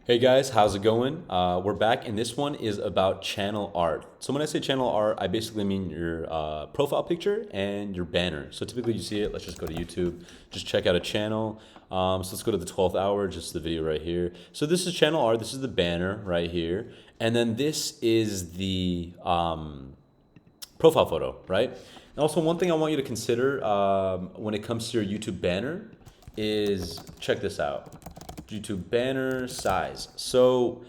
Hey guys, how's it going? We're back, and this one is about channel art. So when I say channel art, I basically mean your profile picture and your banner. So typically you see it, let's just go to YouTube, just check out a channel. So let's go to the 12th hour, just the video right here. So this is channel art, this is the banner right here. And then this is the profile photo, right? And also one thing I want you to consider when it comes to your YouTube banner is, check this out. YouTube banner size. So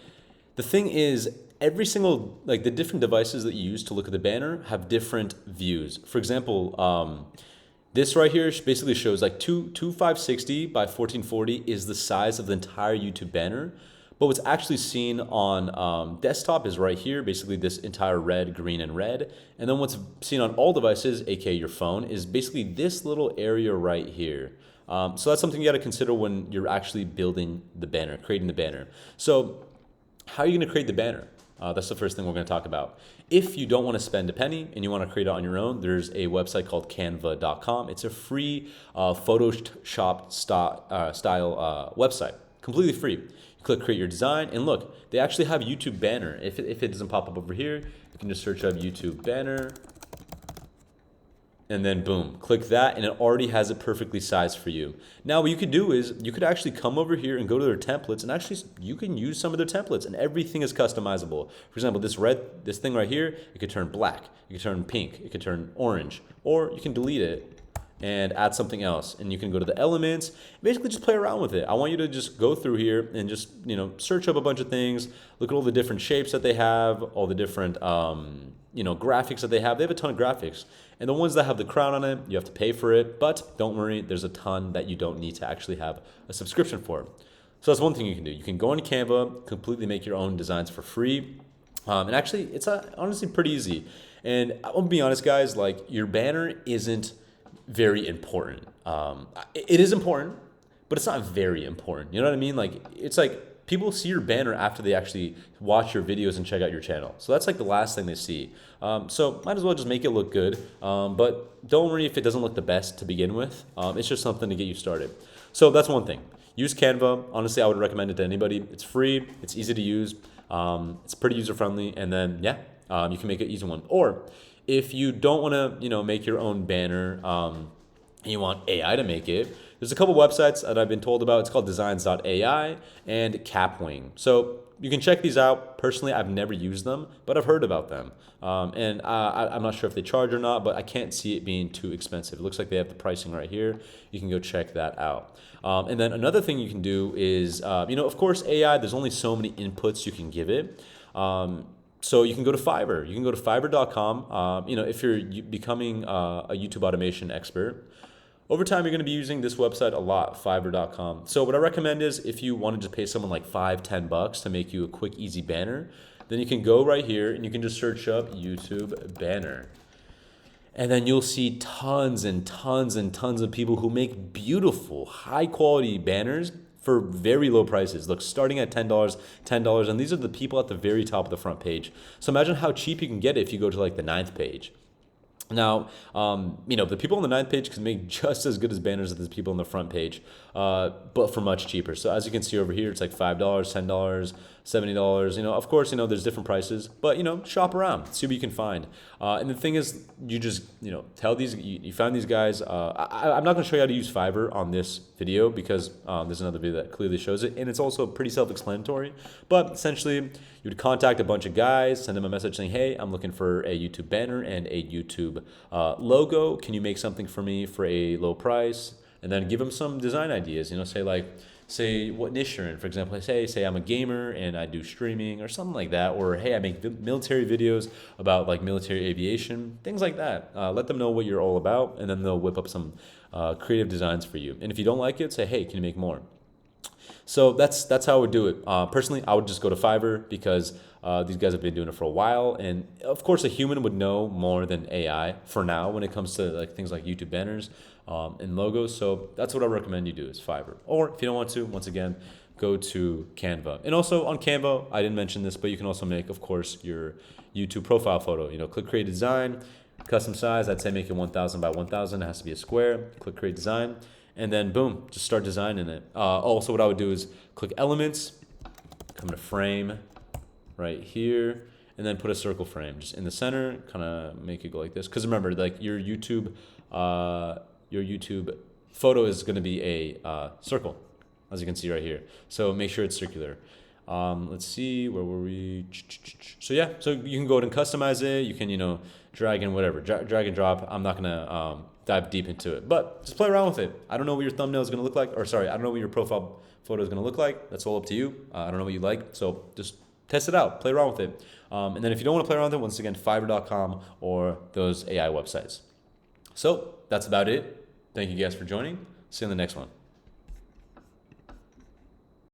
the thing is, every single, like the different devices that you use to look at the banner have different views. For example, this right here basically shows like 2560 by 1440 is the size of the entire YouTube banner. But what's actually seen on desktop is right here, basically this entire red, green, and red. And then what's seen on all devices, aka your phone, is basically this little area right here. So that's something you got to consider when you're actually building the banner, creating the banner. So how are you going to create the banner? That's the first thing we're going to talk about. If you don't want to spend a penny and you want to create it on your own, there's a website called canva.com. It's a free Photoshop style website, completely free. You click create your design, and look, they actually have YouTube banner. If it doesn't pop up over here, you can just search up YouTube banner. And then boom, click that, and it already has it perfectly sized for you. Now what you could do is you could actually come over here and go to their templates, and actually you can use some of their templates, and everything is customizable. For example, this thing right here, it could turn black, it could turn pink, it could turn orange, or you can delete it and add something else, and you can go to the elements, basically just play around with it. I want you to just go through here and just, search up a bunch of things, look at all the different shapes that they have, all the different graphics that they have. They have a ton of graphics, and the ones that have the crown on it, you have to pay for it, but don't worry, there's a ton that you don't need to actually have a subscription for. So that's one thing you can do. You can go on Canva, completely make your own designs for free, and actually it's honestly pretty easy. And I'll be honest, guys, like your banner isn't very important. It is important, but it's not very important. You know what I mean? Like, it's like people see your banner after they actually watch your videos and check out your channel. So that's like the last thing they see. So might as well just make it look good. But don't worry if it doesn't look the best to begin with. It's just something to get you started. So that's one thing. Use Canva. Honestly, I would recommend it to anybody. It's free. It's easy to use. It's pretty user friendly. And then, you can make it easy one. Or if you don't want to, make your own banner, and you want AI to make it, there's a couple websites that I've been told about. It's called designs.ai and Capwing. So you can check these out. Personally, I've never used them, but I've heard about them. And I'm not sure if they charge or not, but I can't see it being too expensive. It looks like they have the pricing right here. You can go check that out. And then another thing you can do is, of course, AI, there's only so many inputs you can give it. So you can go to Fiverr. You can go to fiverr.com. If you're becoming a YouTube automation expert, over time you're going to be using this website a lot, fiverr.com. So what I recommend is if you wanted to pay someone like $5-10 to make you a quick, easy banner, then you can go right here and you can just search up YouTube banner. And then you'll see tons and tons and tons of people who make beautiful, high quality banners for very low prices. Look, starting at $10, and these are the people at the very top of the front page. So imagine how cheap you can get it if you go to like the 9th page. Now, the people on the 9th page can make just as good as banners as the people on the front page, but for much cheaper. So as you can see over here, it's like $5, $10, $70. Of course, there's different prices, but, shop around, see what you can find. And the thing is, you just, tell these, you find these guys. I'm not going to show you how to use Fiverr on this video because there's another video that clearly shows it. And it's also pretty self-explanatory. But essentially, you would contact a bunch of guys, send them a message saying, hey, I'm looking for a YouTube banner and a YouTube logo. Can you make something for me for a low price? And then give them some design ideas. Say what niche you're in. For example, say I'm a gamer and I do streaming or something like that. Or hey, I make military videos about like military aviation, things like that. Let them know what you're all about, and then they'll whip up some creative designs for you. And if you don't like it, say, hey, can you make more? So that's how I would do it. Personally, I would just go to Fiverr because these guys have been doing it for a while, and of course, a human would know more than AI for now when it comes to like things like YouTube banners and logos. So that's what I recommend you do is Fiverr. Or if you don't want to, once again, go to Canva. And also on Canva, I didn't mention this, but you can also make, of course, your YouTube profile photo. Click create design, custom size. I'd say make it 1,000 by 1,000. It has to be a square. Click create design. And then boom, just start designing it. Also what I would do is click elements, I'm gonna frame right here, and then put a circle frame just in the center, kind of make it go like this. Because remember, like your YouTube photo is gonna be a circle, as you can see right here. So make sure it's circular. Let's see, where were we? So yeah, so you can go ahead and customize it. You can, drag in whatever, drag and drop. I'm not gonna dive deep into it, but just play around with it. I don't know what your thumbnail is gonna look like, or sorry, I don't know what your profile photo is gonna look like. That's all up to you. I don't know what you like, so just test it out, play around with it. And then if you don't want to play around with it, once again, Fiverr.com or those AI websites. So that's about it. Thank you guys for joining. See you in the next one.